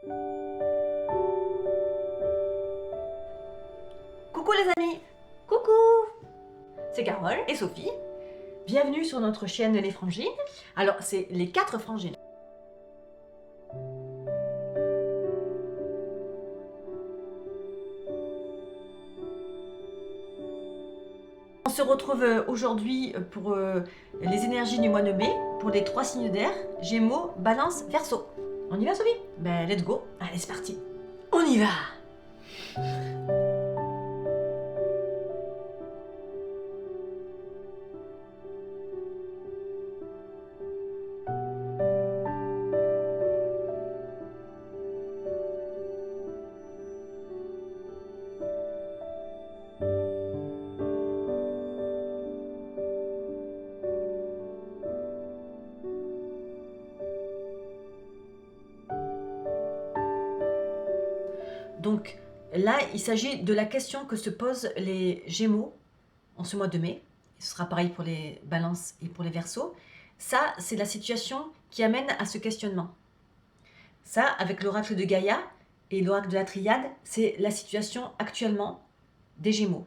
Coucou les amis. Coucou. C'est Carole et Sophie. Bienvenue sur notre chaîne Les Frangines. Alors, c'est les 4 frangines. On se retrouve aujourd'hui pour les énergies du mois de mai, pour les 3 signes d'air, Gémeaux, Balance, Verseau. On y va Sophie? Ben let's go. Allez, c'est parti. On y va. Donc là, il s'agit de la question que se posent les Gémeaux en ce mois de mai. Ce sera pareil pour les Balances et pour les Verseaux. Ça, c'est la situation qui amène à ce questionnement. Ça, avec l'oracle de Gaïa et l'oracle de la Triade, c'est la situation actuellement des Gémeaux.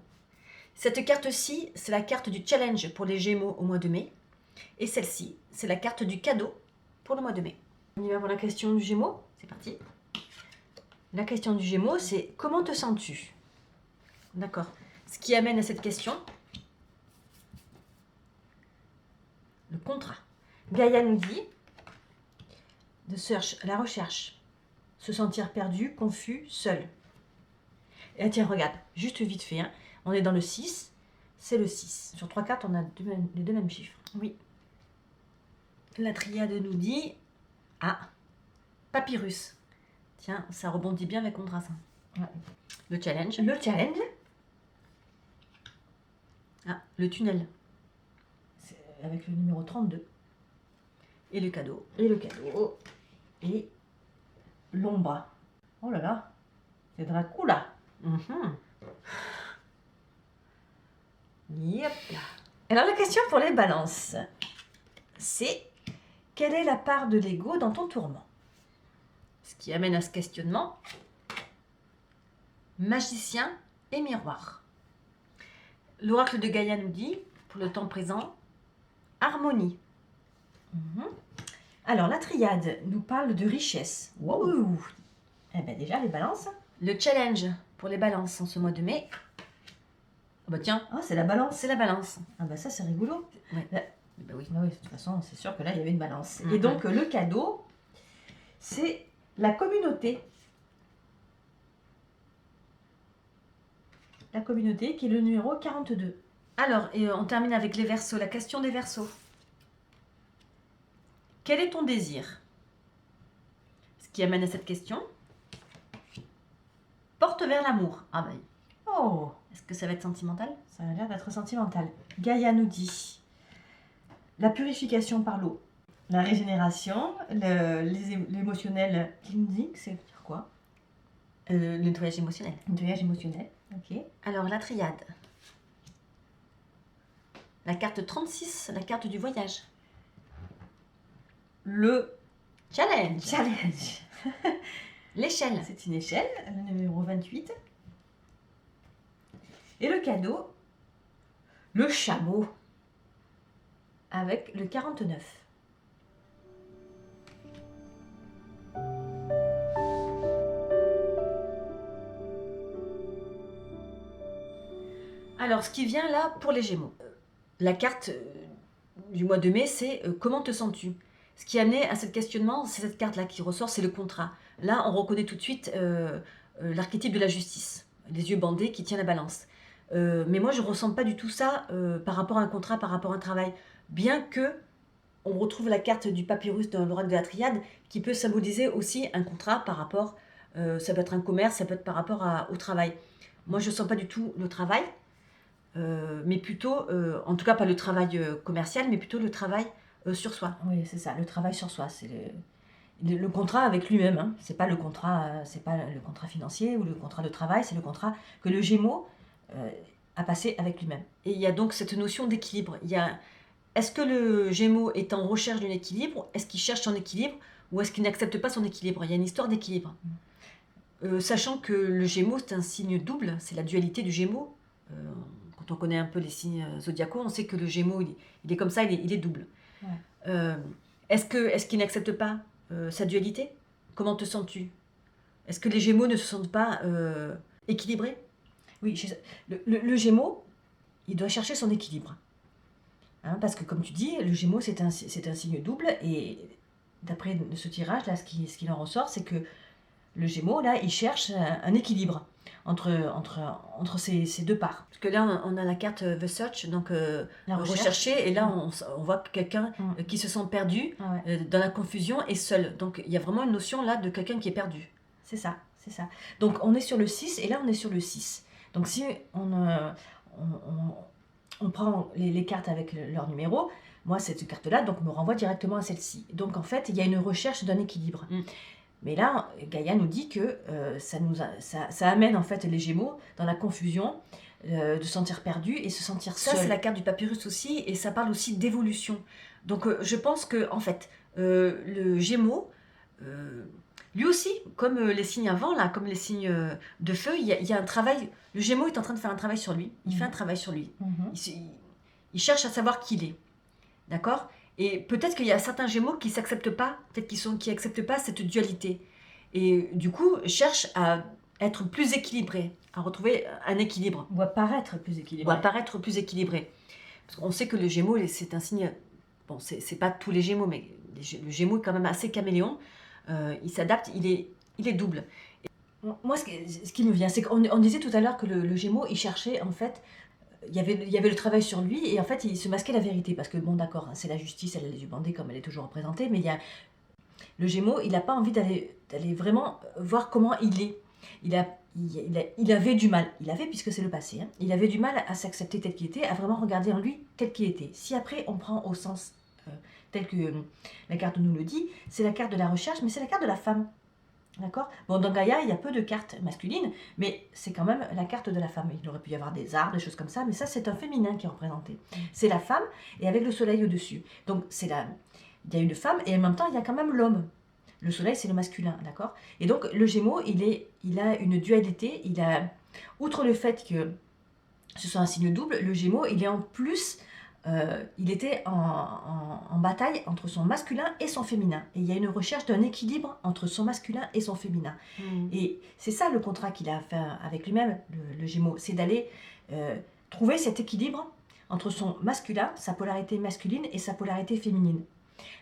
Cette carte-ci, c'est la carte du challenge pour les Gémeaux au mois de mai. Et celle-ci, c'est la carte du cadeau pour le mois de mai. On y va pour la question du Gémeaux. C'est parti. La question du Gémeaux, c'est comment te sens-tu? D'accord. Ce qui amène à cette question, le contrat. Gaïa nous dit de la recherche, se sentir perdu, confus, seul. Et tiens, regarde, juste vite fait, hein, on est dans le 6, c'est le 6. Sur 3 cartes, on a les deux mêmes chiffres. Oui. La Triade nous dit, papyrus. Tiens, ça rebondit bien avec contrat, ça. Ouais. Le challenge. Le challenge. Le tunnel. C'est avec le numéro 32. Et le cadeau. Et le cadeau. Et l'ombre. Oh là là. C'est Dracula. Yep. Alors la question pour les balances, c'est quelle est la part de l'ego dans ton tourment? Ce qui amène à ce questionnement, magicien et miroir. L'oracle de Gaïa nous dit, pour le temps présent, harmonie. Alors, la Triade nous parle de richesse. Wow. Eh bien déjà, les balances. Le challenge pour les balances en ce mois de mai. Oh bah tiens, c'est la balance. C'est la balance. Ah bah ça, c'est rigolo. Ouais. Bah oui. Ah oui, de toute façon, c'est sûr que là, il y avait une balance. Et donc, le cadeau, c'est la communauté. La communauté qui est le numéro 42. Alors, et on termine avec les Verseaux, la question des Verseaux. Quel est ton désir? Ce qui amène à cette question. Porte vers l'amour. Ah bah oui. Oh, est-ce que ça va être sentimental? Ça a l'air d'être sentimental. Gaïa nous dit la purification par l'eau. La régénération, l'émotionnel cleansing, c'est dire quoi? Le nettoyage émotionnel. Nettoyage émotionnel, ok. Alors, la Triade. La carte 36, la carte du voyage. Le challenge. Challenge. L'échelle. C'est une échelle, le numéro 28. Et le cadeau, le chameau, avec le 49. Alors, ce qui vient là pour les Gémeaux, la carte du mois de mai, c'est comment te sens-tu? Ce qui a amené à ce questionnement, c'est cette carte-là qui ressort, c'est le contrat. Là, on reconnaît tout de suite l'archétype de la justice, les yeux bandés qui tient la balance. Mais moi, je ne ressens pas du tout ça par rapport à un contrat, par rapport à un travail. Bien que on retrouve la carte du papyrus dans l'oracle de la Triade qui peut symboliser aussi un contrat par rapport, ça peut être un commerce, ça peut être par rapport au travail. Moi, je ne sens pas du tout le travail. Mais plutôt, en tout cas pas le travail commercial, mais plutôt le travail sur soi. Oui, c'est ça, le travail sur soi, c'est le contrat avec lui-même. Hein. C'est pas le contrat financier ou le contrat de travail, c'est le contrat que le Gémeaux a passé avec lui-même. Et il y a donc cette notion d'équilibre. Est-ce que le Gémeaux est en recherche d'un équilibre? Est-ce qu'il cherche son équilibre? ou est-ce qu'il n'accepte pas son équilibre? Il y a une histoire d'équilibre. Sachant que le Gémeaux, c'est un signe double, c'est la dualité du Gémeaux. Euh, Quand on connaît un peu les signes zodiacaux, on sait que le Gémeaux, il est comme ça, il est double. Ouais. Est-ce qu'il n'accepte pas sa dualité? Comment te sens-tu? Est-ce que les Gémeaux ne se sentent pas équilibrés? Oui, le Gémeaux, il doit chercher son équilibre. Hein, parce que comme tu dis, le Gémeaux, c'est un signe double. Et d'après ce tirage, là, ce qu'il en ressort, c'est que le Gémeaux, là, il cherche un équilibre entre ces deux parts. Parce que là, on a la carte The Search, donc La recherche. rechercher, et là, on voit quelqu'un qui se sent perdu, dans la confusion et seul. Donc, il y a vraiment une notion là de quelqu'un qui est perdu. C'est ça, c'est ça. Donc, on est sur le 6, et là, on est sur le 6. Donc, si on prend les cartes avec leur numéro, moi, cette carte-là, donc, me renvoie directement à celle-ci. Donc, en fait, il y a une recherche d'un équilibre. Mais là, Gaïa nous dit que ça amène en fait les Gémeaux dans la confusion, de se sentir perdu et se sentir seul. Ça, c'est la carte du papyrus aussi, et ça parle aussi d'évolution. Donc, je pense que, en fait, le Gémeaux, lui aussi, comme les signes avant, là, comme les signes de feu, il y a un travail. Le Gémeaux est en train de faire un travail sur lui. Il fait un travail sur lui. Il cherche à savoir qui il est. D'accord? Et peut-être qu'il y a certains Gémeaux qui s'acceptent pas, peut-être qui acceptent pas cette dualité. Et du coup, cherchent à être plus équilibrés, à retrouver un équilibre. Ou à paraître plus équilibré. Ou à paraître plus équilibré. Parce qu'on sait que le Gémeaux, c'est un signe... Bon, c'est pas tous les Gémeaux, mais le Gémeaux est quand même assez caméléon. Il s'adapte, il est double. Moi, ce qui me vient, c'est qu'on disait tout à l'heure que le Gémeaux, il cherchait, en fait... Il y avait le travail sur lui, et en fait, il se masquait la vérité. Parce que, bon, d'accord, c'est la justice, elle a les yeux bandés, comme elle est toujours représentée, mais le Gémeaux, il n'a pas envie d'aller vraiment voir comment il est. Il avait du mal, puisque c'est le passé, hein, il avait du mal à s'accepter tel qu'il était, à vraiment regarder en lui tel qu'il était. Si après on prend au sens tel que la carte nous le dit, c'est la carte de la recherche, mais c'est la carte de la femme. D'accord? Bon, dans Gaïa, il y a peu de cartes masculines, mais c'est quand même la carte de la femme. Il aurait pu y avoir des arbres, des choses comme ça, mais ça, c'est un féminin qui est représenté. C'est la femme, et avec le soleil au-dessus. Donc, il y a une femme, et en même temps, il y a quand même l'homme. Le soleil, c'est le masculin, d'accord? Et donc, le Gémeaux, il a une dualité. Outre le fait que ce soit un signe double, le Gémeaux, il est en plus... il était en bataille entre son masculin et son féminin. Et il y a une recherche d'un équilibre entre son masculin et son féminin. Et c'est ça le contrat qu'il a fait avec lui-même, le Gémeaux. C'est d'aller trouver cet équilibre entre son masculin, sa polarité masculine et sa polarité féminine.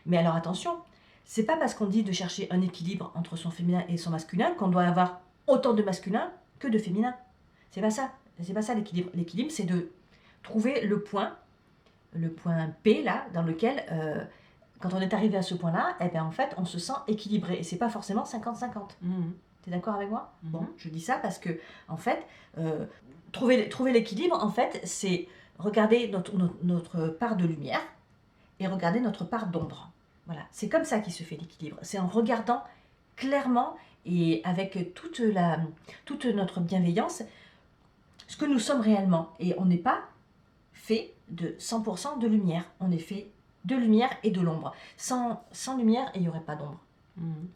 Mais alors attention, c'est pas parce qu'on dit de chercher un équilibre entre son féminin et son masculin qu'on doit avoir autant de masculin que de féminin. C'est pas ça. C'est pas ça l'équilibre. L'équilibre, c'est de trouver le point P là, dans lequel, quand on est arrivé à ce point-là, eh bien, en fait, on se sent équilibré. Et c'est pas forcément 50-50. T'es d'accord avec moi? Bon, je dis ça parce que, en fait, trouver l'équilibre, en fait, c'est regarder notre part de lumière et regarder notre part d'ombre. Voilà, c'est comme ça qu'il se fait l'équilibre. C'est en regardant clairement et avec toute notre bienveillance ce que nous sommes réellement. Et on n'est pas fait de 100% de lumière. On est fait de lumière et de l'ombre. Sans lumière, il n'y aurait pas d'ombre.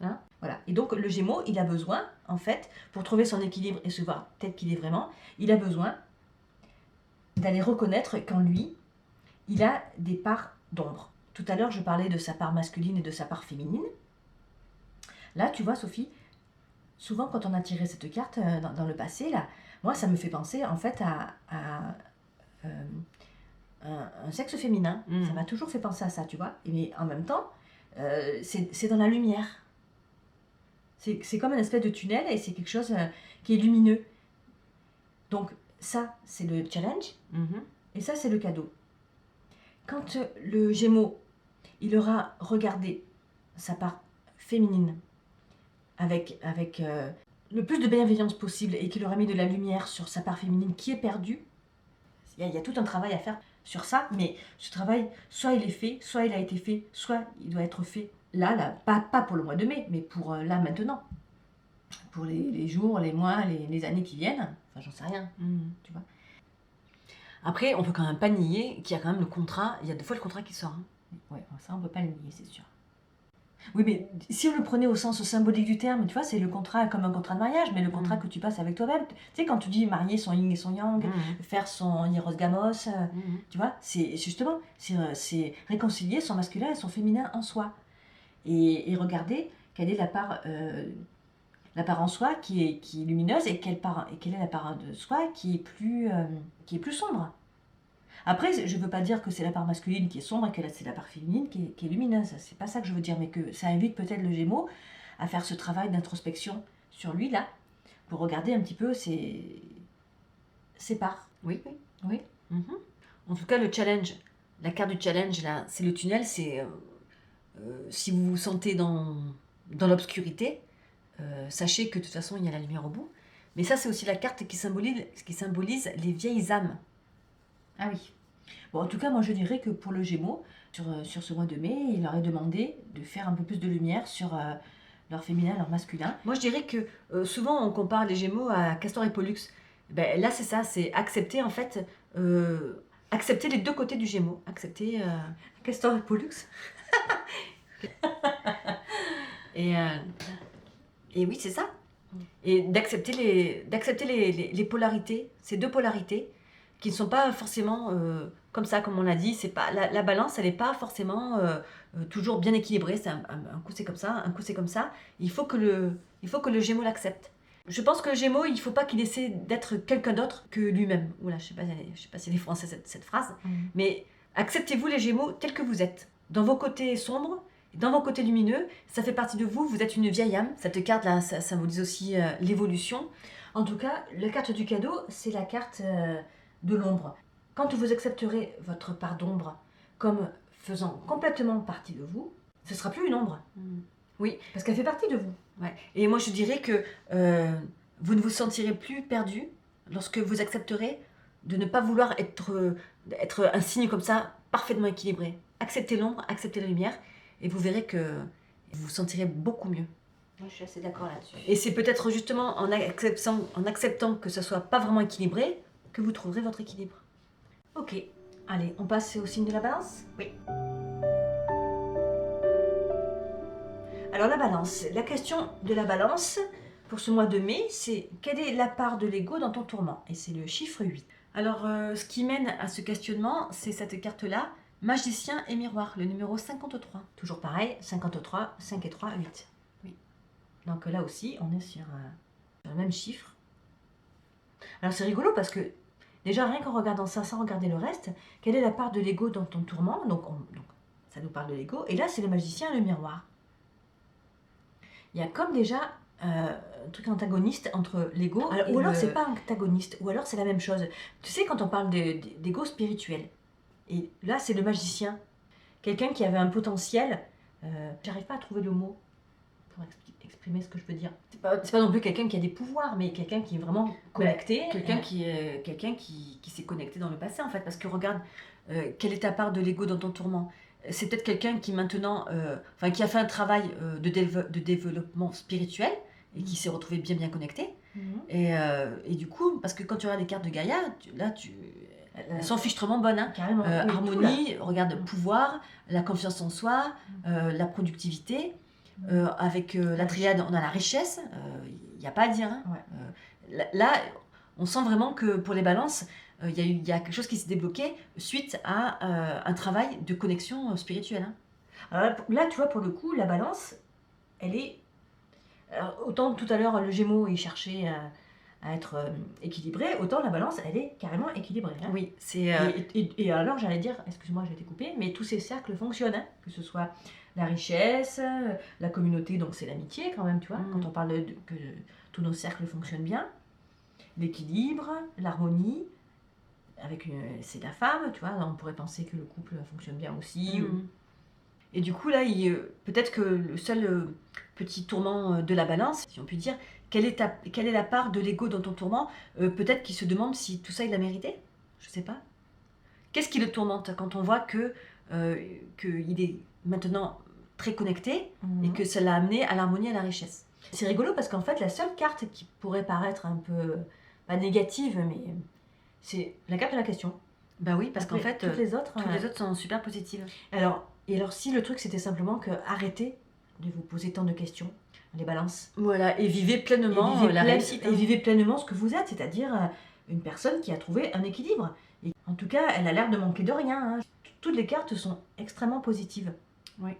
Hein? Voilà. Et donc, le Gémeaux, il a besoin, en fait, pour trouver son équilibre et se voir tel qu'il est vraiment, il a besoin d'aller reconnaître qu'en lui, il a des parts d'ombre. Tout à l'heure, je parlais de sa part masculine et de sa part féminine. Là, tu vois, Sophie, souvent, quand on a tiré cette carte dans le passé, là, moi, ça me fait penser, en fait, à un sexe féminin. Ça m'a toujours fait penser à ça, tu vois. Mais en même temps, c'est dans la lumière. C'est comme une espèce de tunnel et c'est quelque chose qui est lumineux. Donc ça, c'est le challenge et ça, c'est le cadeau. Quand le Gémeaux, il aura regardé sa part féminine avec le plus de bienveillance possible et qu'il aura mis de la lumière sur sa part féminine qui est perdue, il y a tout un travail à faire sur ça, mais ce travail, soit il est fait, soit il a été fait, soit il doit être fait là, pas pour le mois de mai, mais pour là, maintenant. Pour les jours, les mois, les années qui viennent. Enfin, j'en sais rien, tu vois. Après, on peut quand même pas nier qu'il y a quand même le contrat, il y a des fois le contrat qui sort. Ouais, ça, on peut pas le nier, c'est sûr. Oui, mais si on le prenait au sens symbolique du terme, tu vois, c'est le contrat comme un contrat de mariage, mais le contrat que tu passes avec toi-même. Tu sais, quand tu dis marier son yin et son yang, faire son hieros gamos, tu vois, c'est justement, réconcilier son masculin et son féminin en soi. Et regarder quelle est la part en soi qui est lumineuse et quelle est la part de soi qui est plus sombre. Après, je ne veux pas dire que c'est la part masculine qui est sombre et que c'est la part féminine qui est lumineuse. C'est pas ça que je veux dire, mais que ça invite peut-être le Gémeaux à faire ce travail d'introspection sur lui, là, pour regarder un petit peu ses parts. Oui. Oui. En tout cas, le challenge, la carte du challenge, là, c'est le tunnel, c'est si vous vous sentez dans l'obscurité, sachez que de toute façon, il y a la lumière au bout. Mais ça, c'est aussi la carte qui symbolise les vieilles âmes. Ah oui. Bon, en tout cas, moi, je dirais que pour le Gémeaux, sur ce mois de mai, il leur est demandé de faire un peu plus de lumière sur leur féminin, leur masculin. Moi, je dirais que souvent, on compare les Gémeaux à Castor et Pollux. Ben, là, c'est ça, c'est accepter, en fait, accepter les deux côtés du Gémeaux. Accepter... Castor et Pollux. Et oui, c'est ça. Et d'accepter les polarités, ces deux polarités, qui ne sont pas forcément comme ça, comme on l'a dit. C'est pas la balance, elle n'est pas forcément toujours bien équilibrée. C'est un coup c'est comme ça, un coup c'est comme ça. Il faut que le Gémeaux l'accepte. Je pense que le Gémeaux, il ne faut pas qu'il essaie d'être quelqu'un d'autre que lui-même. Oula, je sais pas si elle est français cette phrase, mais acceptez-vous les Gémeaux tels que vous êtes, dans vos côtés sombres. Dans vos côtés lumineux, ça fait partie de vous, vous êtes une vieille âme. Cette carte-là, ça symbolise aussi l'évolution. En tout cas, la carte du cadeau, c'est la carte de l'ombre. Quand vous accepterez votre part d'ombre comme faisant complètement partie de vous, ce ne sera plus une ombre. Oui. Parce qu'elle fait partie de vous. Ouais. Et moi, je dirais que vous ne vous sentirez plus perdu lorsque vous accepterez de ne pas vouloir être un signe comme ça, parfaitement équilibré. Acceptez l'ombre, acceptez la lumière. Et vous verrez que vous vous sentirez beaucoup mieux. Moi, je suis assez d'accord là-dessus. Et c'est peut-être justement en acceptant que ce soit pas vraiment équilibré que vous trouverez votre équilibre. Ok, allez, on passe au signe de la balance ? Oui. Alors la balance, la question de la balance pour ce mois de mai, c'est quelle est la part de l'ego dans ton tourment ? Et c'est le chiffre 8. Alors, ce qui mène à ce questionnement, c'est cette carte-là, Magicien et miroir, le numéro 53. Toujours pareil, 53, 5 et 3, 8. Oui. Donc là aussi, on est sur le même chiffre. Alors c'est rigolo parce que, déjà rien qu'en regardant ça, sans regarder le reste, quelle est la part de l'ego dans ton tourment ? Donc ça nous parle de l'ego. Et là, c'est le magicien et le miroir. Il y a comme déjà un truc antagoniste entre l'ego ou alors c'est pas antagoniste, ou alors c'est la même chose. Tu sais, quand on parle d'ego spirituel, et là, c'est le magicien. Quelqu'un qui avait un potentiel. J'arrive pas à trouver le mot pour exprimer ce que je veux dire. C'est pas non plus quelqu'un qui a des pouvoirs, mais quelqu'un qui est vraiment connecté. Quelqu'un qui s'est connecté dans le passé, en fait. Parce que regarde, quelle est ta part de l'ego dans ton tourment ? C'est peut-être quelqu'un qui maintenant... qui a fait un travail de développement spirituel et qui s'est retrouvé bien connecté. Et du coup, parce que quand tu regardes les cartes de Gaïa, elles sont fichtrement bonnes. Hein. Carrément. Harmonie, regarde, pouvoir, la confiance en soi, la productivité. Avec la triade, on a la richesse. Il n'y a pas à dire. Hein. Ouais. Là, on sent vraiment que pour les balances, il y a quelque chose qui s'est débloqué suite à un travail de connexion spirituelle. Hein. Alors là, tu vois, pour le coup, la balance, elle est... Alors, autant tout à l'heure, le Gémeaux, il cherchait à être équilibré, autant la balance, elle est carrément équilibrée. Hein. Oui, c'est... Et alors, j'allais dire, excuse-moi, j'ai été coupée, mais tous ces cercles fonctionnent, hein, que ce soit la richesse, la communauté, donc c'est l'amitié quand même, tu vois, quand on parle que tous nos cercles fonctionnent bien, l'équilibre, l'harmonie, c'est la femme, tu vois, on pourrait penser que le couple fonctionne bien aussi. Et du coup, là, peut-être que le seul petit tourment de la balance, si on peut dire, quelle est la part de l'ego dans ton tourment ? Peut-être qu'il se demande si tout ça, il l'a mérité ? Je sais pas. Qu'est-ce qui le tourmente quand on voit qu'il est maintenant très connecté et que ça l'a amené à l'harmonie et à la richesse ? C'est rigolo parce qu'en fait, la seule carte qui pourrait paraître un peu, pas négative, mais c'est la carte de la question. Ben oui, parce qu'en fait, toutes les autres sont super positives. Alors, si le truc c'était simplement que arrêter de vous poser tant de questions, les balances. Voilà, et vivez Et pleinement vivez, la pleine- réussite. et vivez pleinement ce que vous êtes, c'est-à-dire une personne qui a trouvé un équilibre. Et en tout cas, elle a l'air de manquer de rien. Hein. Toutes les cartes sont extrêmement positives. Oui.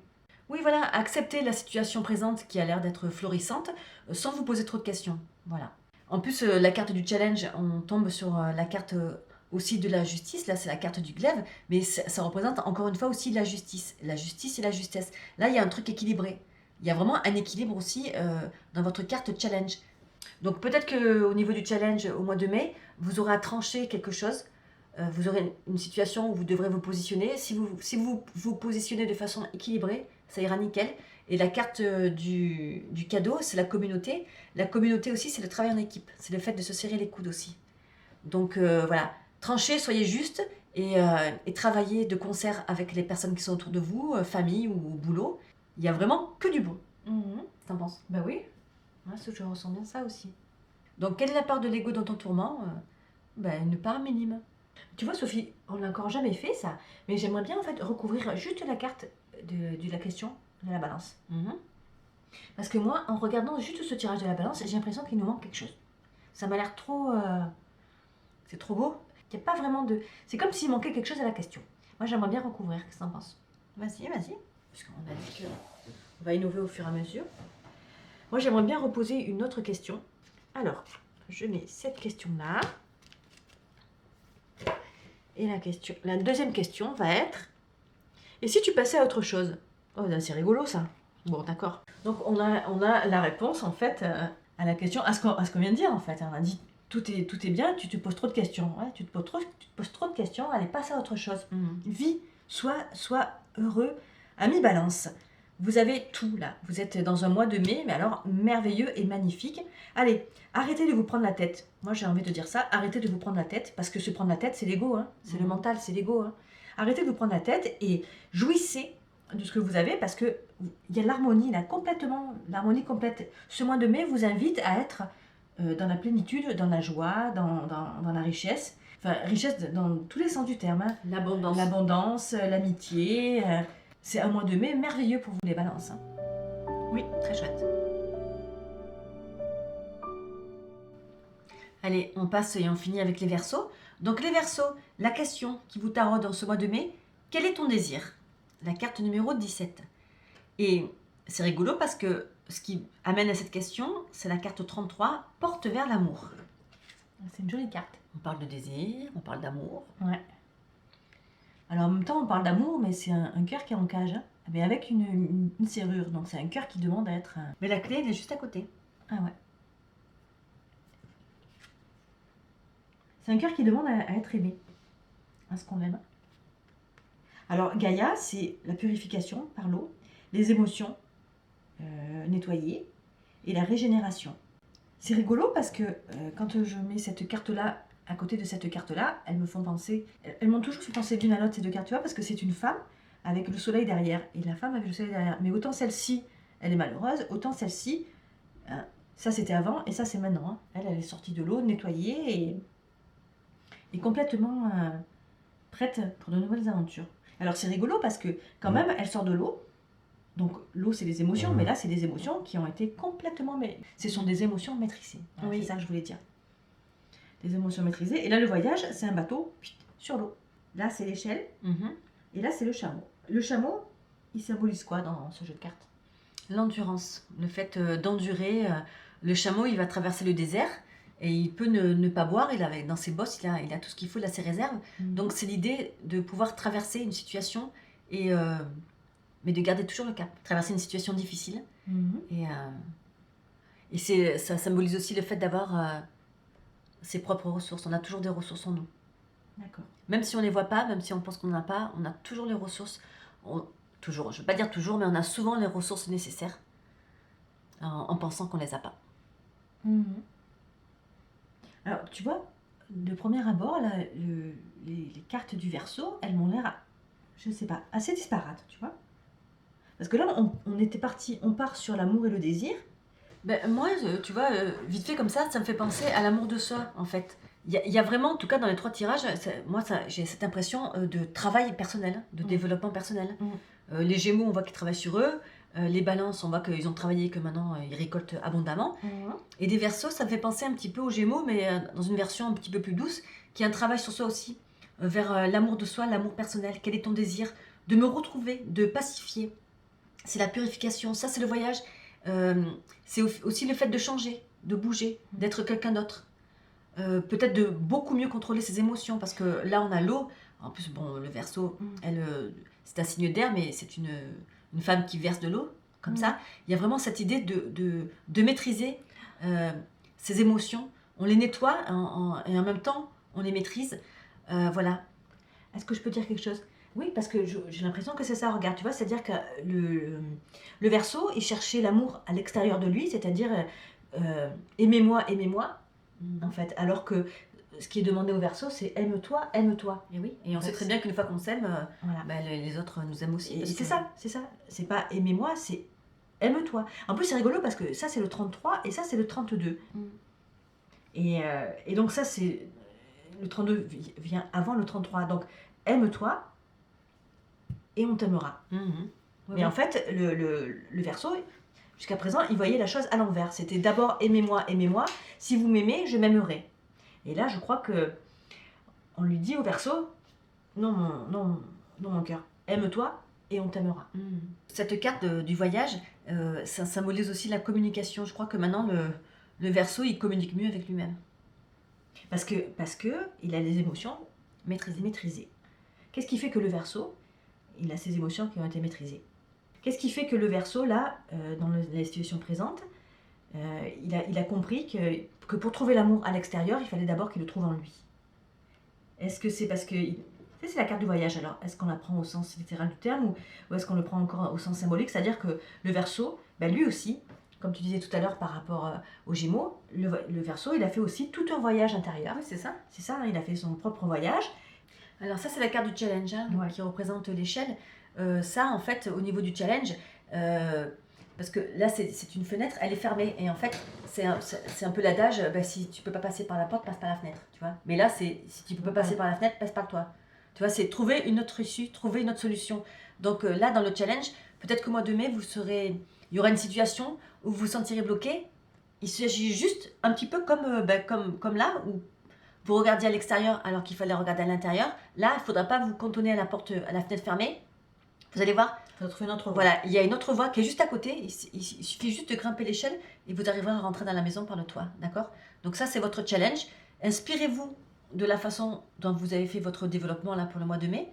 Oui, voilà, acceptez la situation présente qui a l'air d'être florissante sans vous poser trop de questions. Voilà. En plus, la carte du challenge, on tombe sur la carte aussi de la justice. Là, c'est la carte du glaive, mais ça représente encore une fois aussi la justice et la justesse. Là, il y a un truc équilibré. Il y a vraiment un équilibre aussi dans votre carte challenge. Donc peut-être qu'au niveau du challenge au mois de mai, vous aurez à trancher quelque chose. Vous aurez une situation où vous devrez vous positionner. Si vous vous positionnez de façon équilibrée, ça ira nickel. Et la carte du cadeau, c'est la communauté. La communauté aussi, c'est le travail en équipe. C'est le fait de se serrer les coudes aussi. Donc voilà, tranchez, soyez juste et travaillez de concert avec les personnes qui sont autour de vous, famille ou au boulot. Il y a vraiment que du bon. T'en penses? Ben oui, moi, je ressens bien ça aussi. Donc quelle est la part de l'ego dans ton tourment? Une part minime. Tu vois, Sophie, on l'a encore jamais fait ça, mais j'aimerais bien en fait recouvrir juste la carte de la question de la balance. Parce que moi, en regardant juste ce tirage de la balance, j'ai l'impression qu'il nous manque quelque chose. Ça m'a l'air trop... C'est trop beau. Il n'y a pas vraiment de... C'est comme s'il manquait quelque chose à la question. Moi, j'aimerais bien recouvrir. Qu'est-ce que t'en penses? Vas-y. Parce qu'on a dit qu'on va innover au fur et à mesure. Moi, j'aimerais bien reposer une autre question. Alors, je mets cette question-là. Et la deuxième question va être... Et si tu passais à autre chose? Oh, là, c'est rigolo, ça. Bon, d'accord. Donc, on a la réponse, en fait, à la question, à ce qu'on vient de dire, en fait. On a dit, tout est bien, tu te poses trop de questions. Ouais, tu te poses trop de questions, allez, passe à autre chose. Vis, sois heureux. Ami Balance, vous avez tout, là. Vous êtes dans un mois de mai, mais alors, merveilleux et magnifique. Allez, arrêtez de vous prendre la tête. Moi, j'ai envie de dire ça. Arrêtez de vous prendre la tête, parce que se prendre la tête, c'est l'ego. Hein. C'est le mental, c'est l'ego. Hein. Arrêtez de vous prendre la tête et jouissez de ce que vous avez, parce qu'il y a l'harmonie, là, complètement, l'harmonie complète. Ce mois de mai vous invite à être dans la plénitude, dans la joie, dans la richesse. Enfin, richesse dans tous les sens du terme. Hein. L'abondance, l'amitié. C'est un mois de mai merveilleux pour vous, les balances. Hein. Oui, très chouette. Allez, on passe et on finit avec les Verseaux. Donc les Verseaux, la question qui vous taraude en ce mois de mai, quel est ton désir? La carte numéro 17. Et c'est rigolo parce que ce qui amène à cette question, c'est la carte 33, porte vers l'amour. C'est une jolie carte. On parle de désir, on parle d'amour. Ouais. Alors en même temps, on parle d'amour, mais c'est un cœur qui est en cage, hein, mais avec une serrure. Donc c'est un cœur qui demande à être... Mais la clé, elle est juste à côté. Ah ouais. C'est un cœur qui demande à être aimé, à ce qu'on aime. Alors Gaïa, c'est la purification par l'eau, les émotions nettoyées et la régénération. C'est rigolo parce que quand je mets cette carte-là à côté de cette carte-là, elles me font penser, elles m'ont toujours fait penser d'une à l'autre ces deux cartes-là parce que c'est une femme avec le soleil derrière et la femme avec le soleil derrière. Mais autant celle-ci, elle est malheureuse, autant celle-ci, ça c'était avant et ça c'est maintenant. Hein. Elle est sortie de l'eau, nettoyée et complètement prête pour de nouvelles aventures. Alors c'est rigolo parce que quand même elle sort de l'eau. Donc l'eau c'est des émotions, mais là c'est des émotions qui ont été complètement... Ce sont des émotions maîtrisées. Voilà, oui. C'est ça que je voulais dire. Des émotions maîtrisées. Et là le voyage c'est un bateau sur l'eau. Là c'est l'échelle et là c'est le chameau. Le chameau, il symbolise quoi dans ce jeu de cartes? L'endurance, le fait d'endurer. Le chameau il va traverser le désert. Et il peut ne pas boire, dans ses bosses, il a tout ce qu'il faut, il a ses réserves. Donc c'est l'idée de pouvoir traverser une situation, mais de garder toujours le cap. Traverser une situation difficile. Et ça symbolise aussi le fait d'avoir ses propres ressources. On a toujours des ressources en nous. D'accord. Même si on ne les voit pas, même si on pense qu'on n'en a pas, on a toujours les ressources. Toujours, je ne veux pas dire toujours, mais on a souvent les ressources nécessaires en pensant qu'on ne les a pas. Alors, tu vois, de premier abord, là, les cartes du Verseau, elles m'ont l'air, je ne sais pas, assez disparates, tu vois. Parce que là, on était parti, on part sur l'amour et le désir. Moi, tu vois, vite fait comme ça me fait penser à l'amour de soi, en fait. Il y a vraiment, en tout cas dans les 3 tirages, j'ai cette impression de travail personnel, de développement personnel. Les Gémeaux, on voit qu'ils travaillent sur eux. Les balances, on voit qu'ils ont travaillé, que maintenant ils récoltent abondamment. Et des Verseaux, ça me fait penser un petit peu aux Gémeaux, mais dans une version un petit peu plus douce, qui est un travail sur soi aussi, vers l'amour de soi, l'amour personnel. Quel est ton désir? De me retrouver, de pacifier. C'est la purification, ça c'est le voyage. C'est aussi le fait de changer, de bouger, d'être quelqu'un d'autre. Peut-être de beaucoup mieux contrôler ses émotions, parce que là on a l'eau. En plus, bon, le Verseau, elle, c'est un signe d'air, mais c'est une femme qui verse de l'eau, comme ça. Il y a vraiment cette idée de maîtriser ses émotions. On les nettoie et en même temps, on les maîtrise. Voilà. Est-ce que je peux dire quelque chose? Oui, parce que j'ai l'impression que c'est ça, regarde, tu vois, c'est-à-dire que le Verseau, il cherchait l'amour à l'extérieur de lui, c'est-à-dire aimez-moi, aimez-moi, en fait, alors que ce qui est demandé au Verseau, c'est aime-toi, aime-toi. Et oui, et on sait très bien qu'une fois qu'on s'aime, Voilà. bah, les autres nous aiment aussi. Et parce c'est que- ça, c'est ça. C'est pas aimez-moi, c'est aime-toi. En plus, c'est rigolo parce que ça, c'est le 33 et ça, c'est le 32. Et donc, ça, c'est. Le 32 vient avant le 33. Donc, aime-toi et on t'aimera. Mhm. Ouais, Mais en ouais. fait, le Verseau, jusqu'à présent, il voyait la chose à l'envers. C'était d'abord aimez-moi, aimez-moi. Si vous m'aimez, je m'aimerai. Et là, je crois que on lui dit au Verseau, non, non, mon cœur, aime-toi et on t'aimera. Mhm. Cette carte du voyage, ça symbolise aussi la communication. Je crois que maintenant, le Verseau, il communique mieux avec lui-même. Parce que il a les émotions Maîtriser. maîtrisées. Qu'est-ce qui fait que le Verseau, il a ses émotions qui ont été maîtrisées? Qu'est-ce qui fait que le Verseau, là, dans la situation présente, il a compris que pour trouver l'amour à l'extérieur, il fallait d'abord qu'il le trouve en lui? Est-ce que c'est parce que... Ça, c'est la carte du voyage, alors. Est-ce qu'on la prend au sens littéral du terme ou est-ce qu'on le prend encore au sens symbolique? C'est-à-dire que le Verseau, ben lui aussi, comme tu disais tout à l'heure par rapport aux Gémeaux, le Verseau, il a fait aussi tout un voyage intérieur. Oui, c'est ça. C'est ça, hein, il a fait son propre voyage. Alors ça, c'est la carte du challenge, hein, Ouais. qui représente l'échelle. Ça, en fait, au niveau du challenge, parce que là, c'est une fenêtre, elle est fermée. Et en fait, c'est un peu l'adage, bah, si tu peux pas passer par la porte, passe par la fenêtre. Tu vois. Mais là, c'est si tu peux pas passer par la fenêtre, passe par toi. Tu vois, c'est trouver une autre issue, trouver une autre solution. Donc là, dans le challenge, peut-être qu'au mois de mai, il y aura une situation où vous vous sentirez bloqué. Il s'agit juste un petit peu comme là, où vous regardiez à l'extérieur alors qu'il fallait regarder à l'intérieur. Là, il ne faudra pas vous cantonner à la porte, à la fenêtre fermée. Vous allez voir, Il faut trouver une autre voie. voilà, il y a une autre voie qui est juste à côté. Il suffit juste de grimper l'échelle et vous arriverez à rentrer dans la maison par le toit. D'accord? Donc ça, c'est votre challenge. Inspirez-vous de la façon dont vous avez fait votre développement là pour le mois de mai.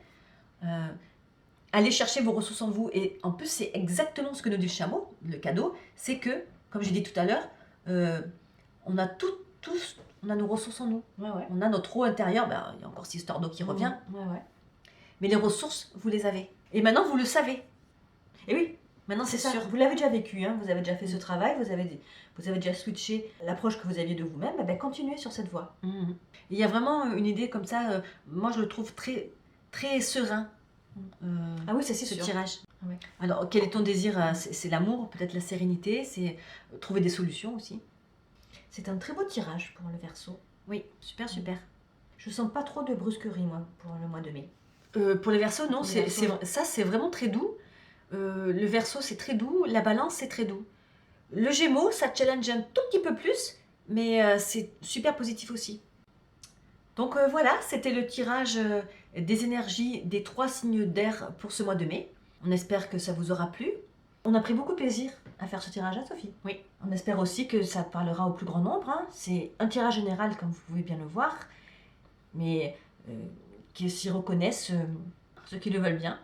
Allez chercher vos ressources en vous. Et en plus, c'est exactement ce que nous dit le chameau, le cadeau. C'est que, comme j'ai dit tout à l'heure, on a tous, on a nos ressources en nous. Ouais, ouais. On a notre eau intérieure. Ben, il y a encore cette histoire d'eau qui revient. Ouais, ouais. Mais les ressources, vous les avez. Et maintenant, vous le savez. Et oui, Maintenant, c'est ça. sûr. Vous l'avez déjà vécu, hein, vous avez déjà fait ce travail, vous avez déjà switché l'approche que vous aviez de vous-même, eh ben, continuez sur cette voie. Mhm. Il y a vraiment une idée comme ça. Moi, je le trouve très, très serein. Ah oui, ça c'est Ce sûr. tirage. Ah ouais. Alors, quel est ton désir? C'est l'amour, peut-être la sérénité, c'est trouver des solutions aussi. C'est un très beau tirage pour le Verseau. Oui, super, super. Je sens pas trop de brusquerie, moi, pour le mois de mai. Pour les Verseaux, non, Pour les Verseaux, non. ça c'est vraiment très doux. Le Verseau, c'est très doux. La Balance, c'est très doux. Le Gémeaux, ça challenge un tout petit peu plus, mais c'est super positif aussi. Donc voilà, c'était le tirage des énergies des 3 signes d'air pour ce mois de mai. On espère que ça vous aura plu. On a pris beaucoup de plaisir à faire ce tirage, hein, Sophie? Oui. On espère aussi que ça parlera au plus grand nombre, hein. C'est un tirage général, comme vous pouvez bien le voir, mais qui s'y reconnaissent ceux qui le veulent bien.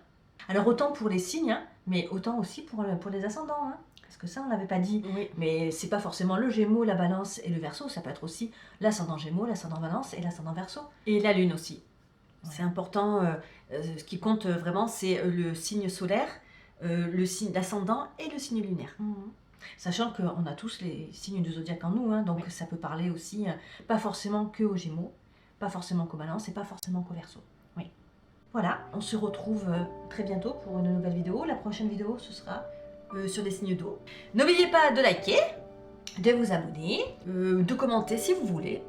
Alors autant pour les signes, hein, mais autant aussi pour les ascendants, hein, parce que ça on l'avait pas dit. Oui. Mais c'est pas forcément le Gémeaux, la Balance et le Verseau, ça peut être aussi l'ascendant Gémeaux, l'ascendant Balance et l'ascendant Verseau. Et la Lune aussi. Ouais. C'est important. Ce qui compte vraiment, c'est le signe solaire, le signe l'ascendant et le signe lunaire. Sachant qu'on a tous les signes du zodiaque en nous, hein, donc Oui. ça peut parler aussi, pas forcément que aux Gémeaux, pas forcément qu'aux Balance et pas forcément qu'aux Verseau. Oui. Voilà, on se retrouve très bientôt pour une nouvelle vidéo. La prochaine vidéo, ce sera Sur des signes d'eau. N'oubliez pas de liker, de vous abonner. de commenter si vous voulez.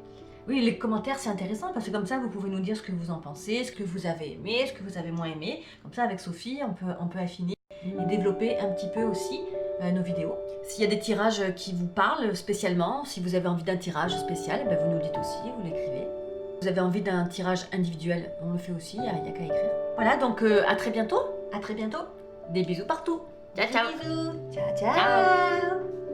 Oui, les commentaires, c'est intéressant parce que comme ça, vous pouvez nous dire ce que vous en pensez, ce que vous avez aimé, ce que vous avez moins aimé. Comme ça, avec Sophie, on peut affiner et développer un petit peu aussi nos vidéos. S'il y a des tirages qui vous parlent spécialement, si vous avez envie d'un tirage spécial, eh ben vous nous le dites aussi, vous l'écrivez. Vous avez envie d'un tirage individuel, on le fait aussi, il n'y a qu'à écrire. Voilà, donc à très bientôt. À très bientôt. Des bisous partout. Ciao, ciao. Bisous. Ciao, ciao.